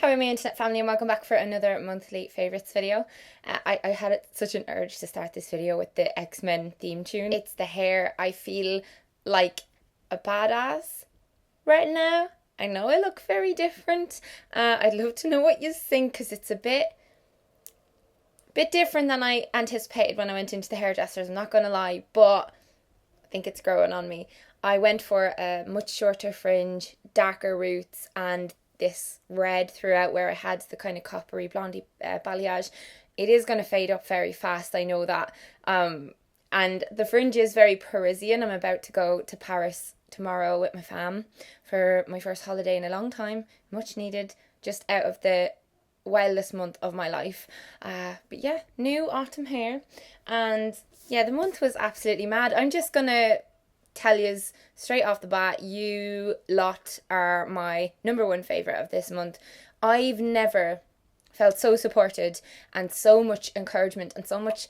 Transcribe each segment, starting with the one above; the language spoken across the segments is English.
How are my internet family, and welcome back for another monthly favourites video. I had such an urge to start this video with the X-Men theme tune. It's the hair. I feel like a badass right now. I know I look very different. I'd love to know what you think, because it's a bit different than I anticipated when I went into the hairdressers, I'm not going to lie, but I think it's growing on me. I went for a much shorter fringe, darker roots, and this red throughout where I had the kind of coppery blondie balayage. It is going to fade up very fast, I know that. And the fringe is very Parisian. I'm about to go to Paris tomorrow with my fam for my first holiday in a long time. Much needed, just out of the wildest month of my life. But yeah, new autumn hair. And yeah, the month was absolutely mad. I'm just going to tell yous straight off the bat, you lot are my number one favourite of this month. I've never felt so supported and so much encouragement and so much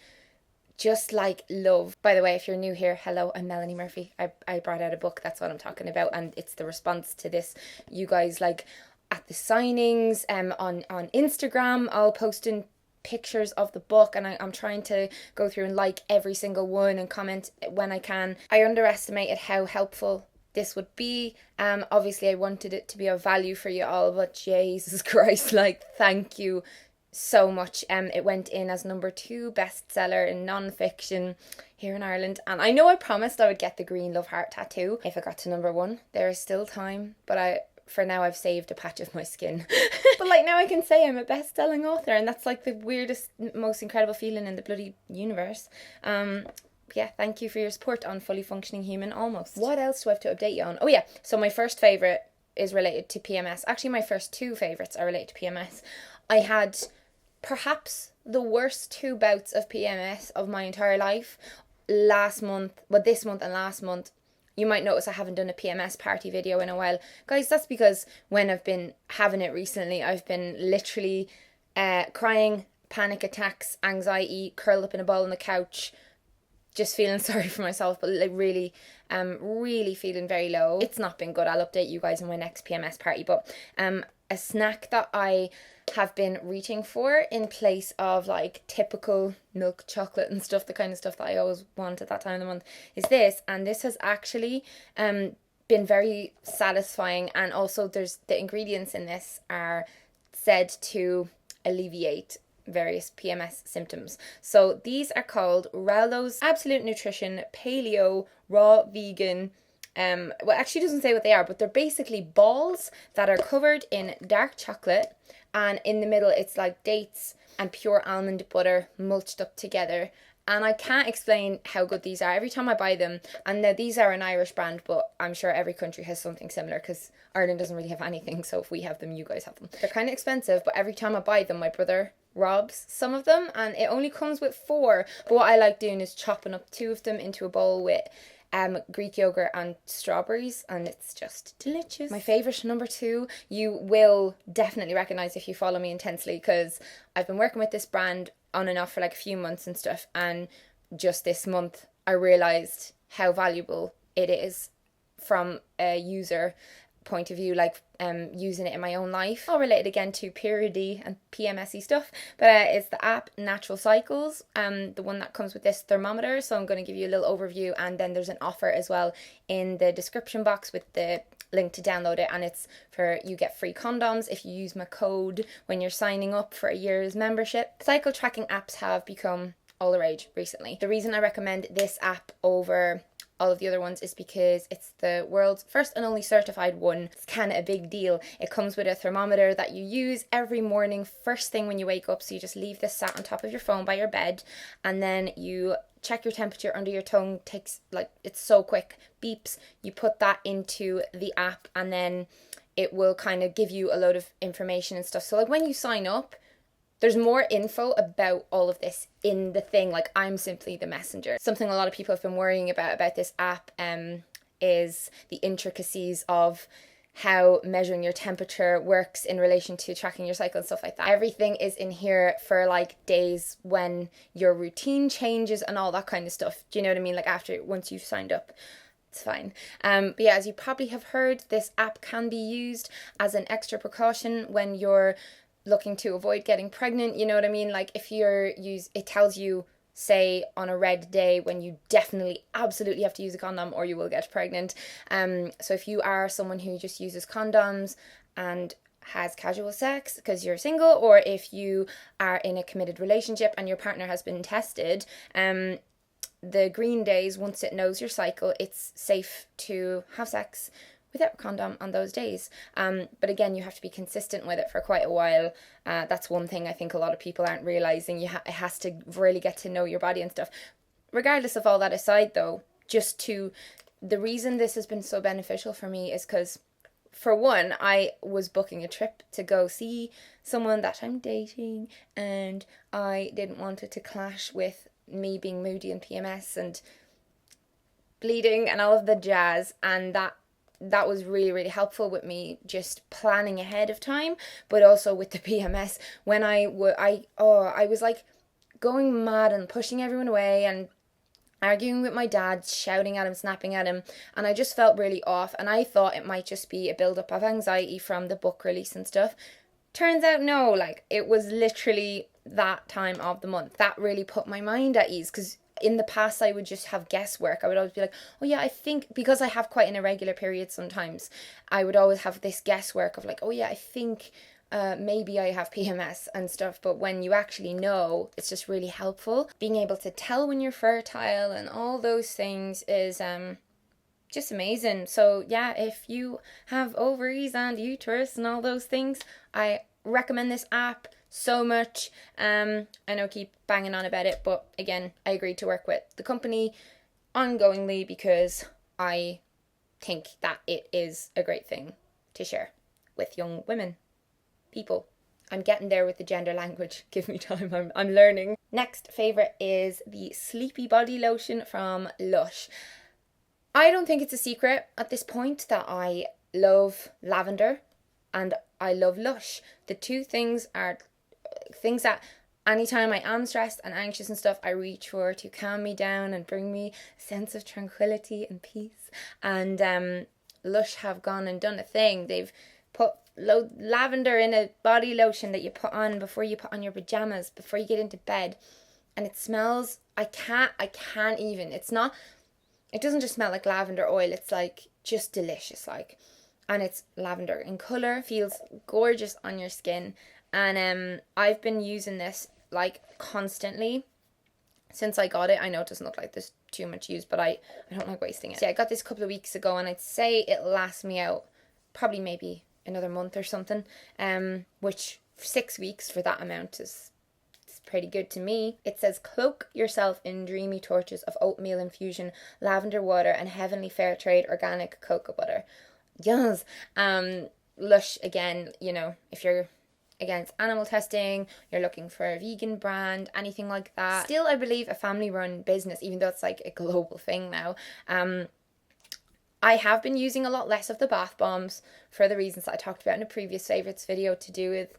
just like love. By the way, if you're new here, hello, I'm Melanie Murphy. I brought out a book, that's what I'm talking about, and it's the response to this. You guys, like, at the signings, on Instagram, I'll post in pictures of the book, and I'm trying to go through and like every single one and comment when I can. I underestimated how helpful this would be. Obviously I wanted it to be of value for you all, but Jesus Christ, like, thank you so much. It went in as number 2 bestseller in non-fiction here in Ireland, and I know I promised I would get the green love heart tattoo if it got to number 1. There is still time, but for now I've saved a patch of my skin. But like, now I can say I'm a best-selling author, and that's like the weirdest, most incredible feeling in the bloody universe. Yeah, thank you for your support on Fully Functioning Human Almost. What else do I have to update you on? Oh yeah, so my first favourite is related to PMS. Actually, my first 2 favourites are related to PMS. I had perhaps the worst 2 bouts of PMS of my entire life this month and last month. You might notice I haven't done a PMS party video in a while. Guys, that's because when I've been having it recently, I've been literally crying, panic attacks, anxiety, curled up in a ball on the couch, just feeling sorry for myself, but like really feeling very low. It's not been good. I'll update you guys on my next PMS party. But a snack that I have been reaching for in place of like typical milk chocolate and stuff, the kind of stuff that I always want at that time of the month, is this. And this has actually been very satisfying, and also the ingredients in this are said to alleviate various PMS symptoms. So these are called Rawlo's Absolute Nutrition Paleo Raw Vegan. Well, actually doesn't say what they are, but they're basically balls that are covered in dark chocolate, and in the middle it's like dates and pure almond butter mulched up together. And I can't explain how good these are every time I buy them. And now these are an Irish brand, but I'm sure every country has something similar, because Ireland doesn't really have anything, so if we have them, you guys have them. They're kind of expensive, but every time I buy them, my brother robs some of them, and it only comes with 4. But what I like doing is chopping up 2 of them into a bowl with Greek yogurt and strawberries, and it's just delicious. My favourite number 2, you will definitely recognise if you follow me intensely, because I've been working with this brand on and off for like a few months and stuff, and just this month I realised how valuable it is from a user point of view, like using it in my own life. All related again to periody and PMSy stuff, but it's the app Natural Cycles, the one that comes with this thermometer. So I'm going to give you a little overview, and then there's an offer as well in the description box with the link to download it, and it's for you get free condoms if you use my code when you're signing up for a year's membership. Cycle tracking apps have become all the rage recently. The reason I recommend this app over all of the other ones is because it's the world's first and only certified one. It's kind of a big deal. It comes with a thermometer that you use every morning, first thing when you wake up. So you just leave this sat on top of your phone by your bed, and then you check your temperature under your tongue. Takes, like, it's so quick, beeps. You put that into the app, and then it will kind of give you a load of information and stuff. So like when you sign up, there's more info about all of this in the thing. Like, I'm simply the messenger. Something a lot of people have been worrying about this app is the intricacies of how measuring your temperature works in relation to tracking your cycle and stuff like that. Everything is in here for like days when your routine changes and all that kind of stuff. Do you know what I mean? Like, once you've signed up. It's fine. But yeah, as you probably have heard, this app can be used as an extra precaution when you're looking to avoid getting pregnant. You know what I mean? Like if it tells you, say, on a red day when you definitely absolutely have to use a condom or you will get pregnant. So if you are someone who just uses condoms and has casual sex because you're single, or if you are in a committed relationship and your partner has been tested, the green days, once it knows your cycle, it's safe to have sex without a condom on those days. But again, you have to be consistent with it for quite a while. That's one thing I think a lot of people aren't realising. It has to really get to know your body and stuff. Regardless of all that aside though, the reason this has been so beneficial for me is because, for one, I was booking a trip to go see someone that I'm dating, and I didn't want it to clash with me being moody and PMS and bleeding and all of the jazz, and that was really, really helpful with me just planning ahead of time, but also with the PMS when I was like going mad and pushing everyone away and arguing with my dad, shouting at him, snapping at him, and I just felt really off, and I thought it might just be a build-up of anxiety from the book release and stuff. Turns out no, like it was literally that time of the month that really put my mind at ease, because in the past I would just have guesswork. I would always be like, oh yeah, I think, because I have quite an irregular period sometimes, I would always have this guesswork of like, oh yeah, I think maybe I have PMS and stuff. But when you actually know, it's just really helpful. Being able to tell when you're fertile and all those things is just amazing. So yeah, if you have ovaries and uterus and all those things, I recommend this app so much. I know I keep banging on about it, but again, I agreed to work with the company ongoingly because I think that it is a great thing to share with young women, people. I'm getting there with the gender language. Give me time, I'm learning. Next favourite is the Sleepy body lotion from Lush. I don't think it's a secret at this point that I love lavender and I love Lush. The two things are things that anytime I am stressed and anxious and stuff, I reach for to calm me down and bring me a sense of tranquility and peace. And Lush have gone and done a thing. They've put lavender in a body lotion that you put on before you put on your pajamas, before you get into bed. And it smells, I can't even. It doesn't just smell like lavender oil. It's like just delicious, like. And it's lavender in colour, feels gorgeous on your skin. And I've been using this like constantly since I got it. I know it doesn't look like there's too much use, but I don't like wasting it. So yeah, I got this a couple of weeks ago, and I'd say it lasts me out probably maybe another month or something. Which 6 weeks for that amount is pretty good to me. It says, cloak yourself in dreamy torches of oatmeal infusion, lavender water, and heavenly fair trade organic cocoa butter. Yes. Lush, again, you know, if you're against animal testing, you're looking for a vegan brand, anything like that. Still, I believe, a family-run business, even though it's like a global thing now. I have been using a lot less of the bath bombs for the reasons that I talked about in a previous favourites video to do with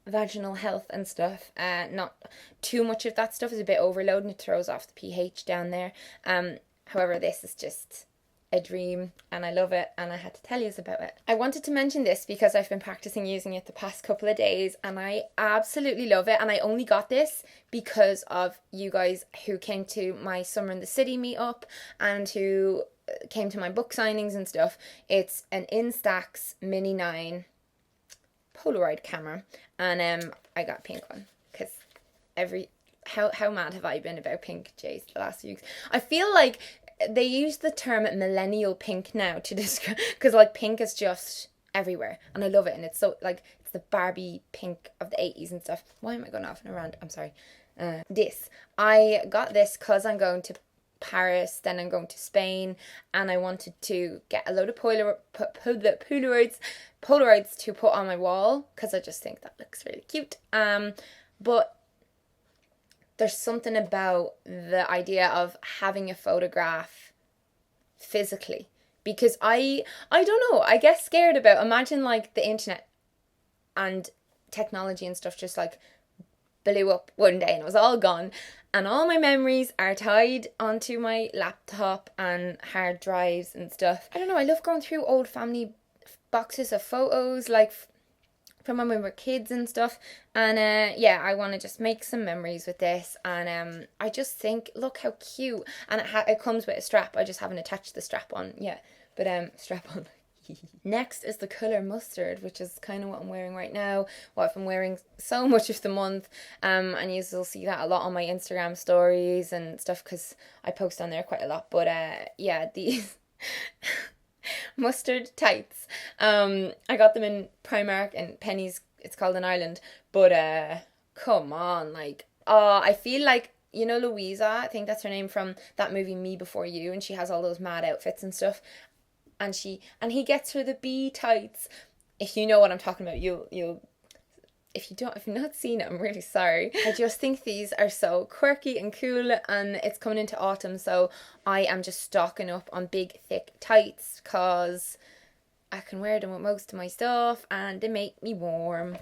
vaginal health and stuff. Not too much of that stuff is a bit overload and it throws off the pH down there. However, this is just a dream and I love it, and I had to tell you about it. I wanted to mention this because I've been practicing using it the past couple of days and I absolutely love it, and I only got this because of you guys who came to my Summer in the City meetup and who came to my book signings and stuff. It's an Instax Mini 9 Polaroid camera, and I got a pink one because how mad have I been about pink, Jace, the last few weeks? I feel like they use the term millennial pink now to describe, because like pink is just everywhere and I love it, and it's so like it's the Barbie pink of the 80s and stuff. Why am I going off and around? I'm sorry. I got this because I'm going to Paris, then I'm going to Spain, and I wanted to get a load of Polaroids to put on my wall because I just think that looks really cute. But there's something about the idea of having a photograph physically, because I don't know, I get scared about, imagine like the internet and technology and stuff just like blew up one day and it was all gone. And all my memories are tied onto my laptop and hard drives and stuff. I don't know, I love going through old family boxes of photos, like from when we were kids and stuff. And yeah, I want to just make some memories with this. And I just think, look how cute. And it comes with a strap. I just haven't attached the strap on yet. But strap on. Next is the colour mustard, which is kind of what I'm wearing right now, what I've been wearing so much of the month, and you'll see that a lot on my Instagram stories and stuff, because I post on there quite a lot. But yeah, these mustard tights, I got them in Primark and Penny's, it's called in Ireland, but come on, like, I feel like, you know Louisa, I think that's her name, from that movie Me Before You, and she has all those mad outfits and stuff. And he gets her the bee tights. If you know what I'm talking about, you'll if you've not seen it, I'm really sorry. I just think these are so quirky and cool, and it's coming into autumn, so I am just stocking up on big thick tights because I can wear them with most of my stuff and they make me warm.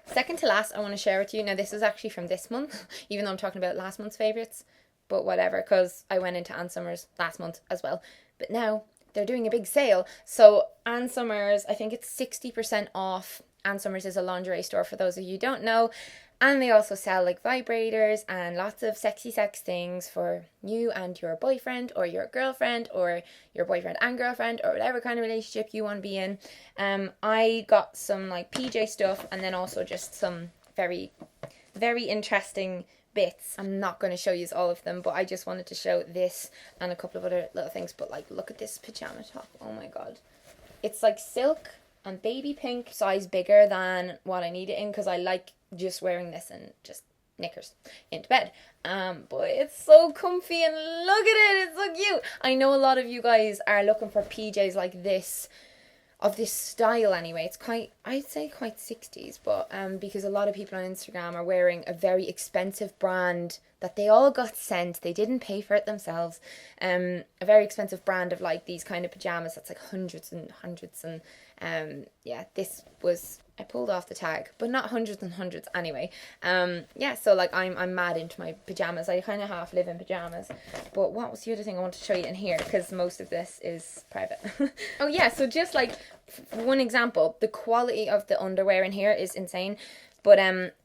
Second to last, I want to share with you. Now this is actually from this month, even though I'm talking about last month's favourites, but whatever, because I went into Ann Summers last month as well. But now they're doing a big sale. So Ann Summers, I think it's 60% off. Ann Summers is a lingerie store, for those of you who don't know. And they also sell like vibrators and lots of sexy sex things for you and your boyfriend or your girlfriend or your boyfriend and girlfriend or whatever kind of relationship you want to be in. I got some like PJ stuff and then also just some very, very interesting bits. I'm not going to show you all of them, but I just wanted to show this and a couple of other little things. But like, look at this pajama top. Oh my god, it's like silk and baby pink, size bigger than what I need it in, because I like just wearing this and just knickers into bed. But it's so comfy and look at it, it's so cute. I know a lot of you guys are looking for PJs like this, of this style anyway. It's quite, I'd say quite 60s, but because a lot of people on Instagram are wearing a very expensive brand that they all got sent, they didn't pay for it themselves, a very expensive brand of like these kind of pajamas that's like hundreds and hundreds, and yeah, this was, I pulled off the tag, but not hundreds and hundreds anyway. Yeah, so like I'm mad into my pajamas. I kind of half live in pajamas. But what was the other thing I wanted to show you in here, because most of this is private. Oh yeah, so just like one example, the quality of the underwear in here is insane. But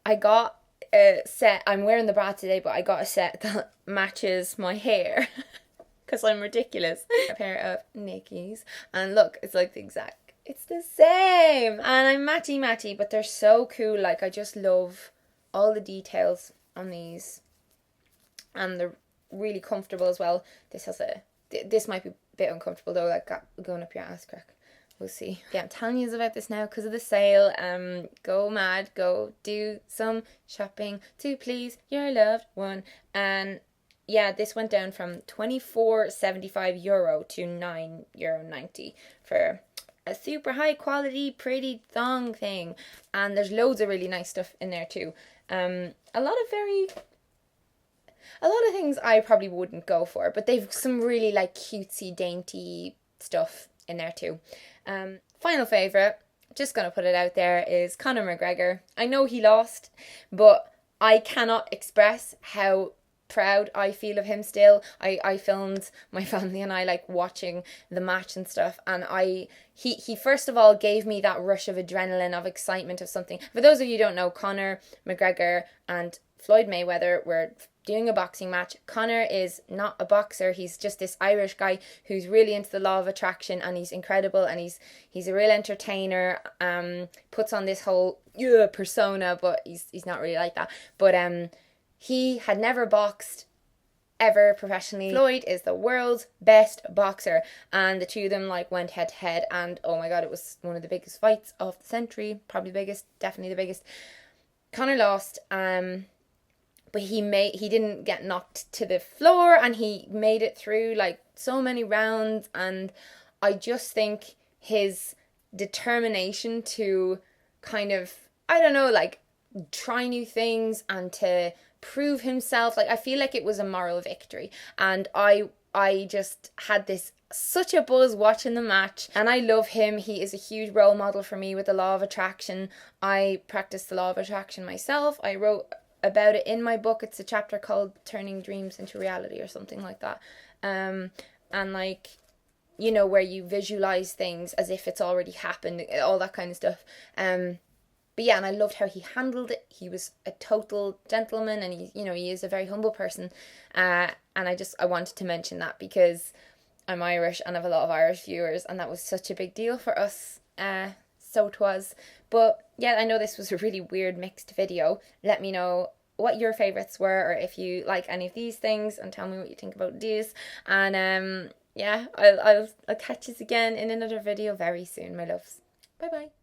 I got a set, I'm wearing the bra today, but I got a set that matches my hair because I'm ridiculous. A pair of Nikes, and look, it's like the exact, it's the same, and I'm matchy, but they're so cool. Like, I just love all the details on these, and they're really comfortable as well. This has this might be a bit uncomfortable though, like going up your ass crack. We'll see. Yeah, I'm telling you about this now because of the sale. Go mad, go do some shopping to please your loved one. And yeah, this went down from €24.75 to €9.90 for a super high quality pretty thong thing. And there's loads of really nice stuff in there too. A lot of things I probably wouldn't go for, but they've some really like cutesy dainty stuff in there too. Final favourite, just gonna put it out there, is Conor McGregor. I know he lost, but I cannot express how proud I feel of him still. I filmed my family and I like watching the match and stuff, and he first of all gave me that rush of adrenaline, of excitement, of something. For those of you who don't know, Conor McGregor and Floyd Mayweather were doing a boxing match. Conor is not a boxer, he's just this Irish guy who's really into the law of attraction, and he's incredible, and he's a real entertainer, puts on this whole persona, but he's not really like that. But he had never boxed ever professionally. Floyd is the world's best boxer, and the two of them like went head to head, and oh my god, it was one of the biggest fights of the century, probably the biggest, definitely the biggest. Conor lost, but he didn't get knocked to the floor, and he made it through like so many rounds, and I just think his determination to kind of, I don't know, like try new things and to prove himself, like I feel like it was a moral victory, and I just had such a buzz watching the match, and I love him. He is a huge role model for me with the law of attraction. I practice the law of attraction myself. I wrote about it in my book. It's a chapter called Turning Dreams into Reality or something like that. And like, you know, where you visualize things as if it's already happened, all that kind of stuff. But yeah, and I loved how he handled it. He was a total gentleman, and he is a very humble person. And I wanted to mention that because I'm Irish and I have a lot of Irish viewers, and that was such a big deal for us. So it was. But yeah, I know this was a really weird mixed video. Let me know what your favourites were, or if you like any of these things, and tell me what you think about these. And yeah, I'll catch you again in another video very soon, my loves. Bye bye.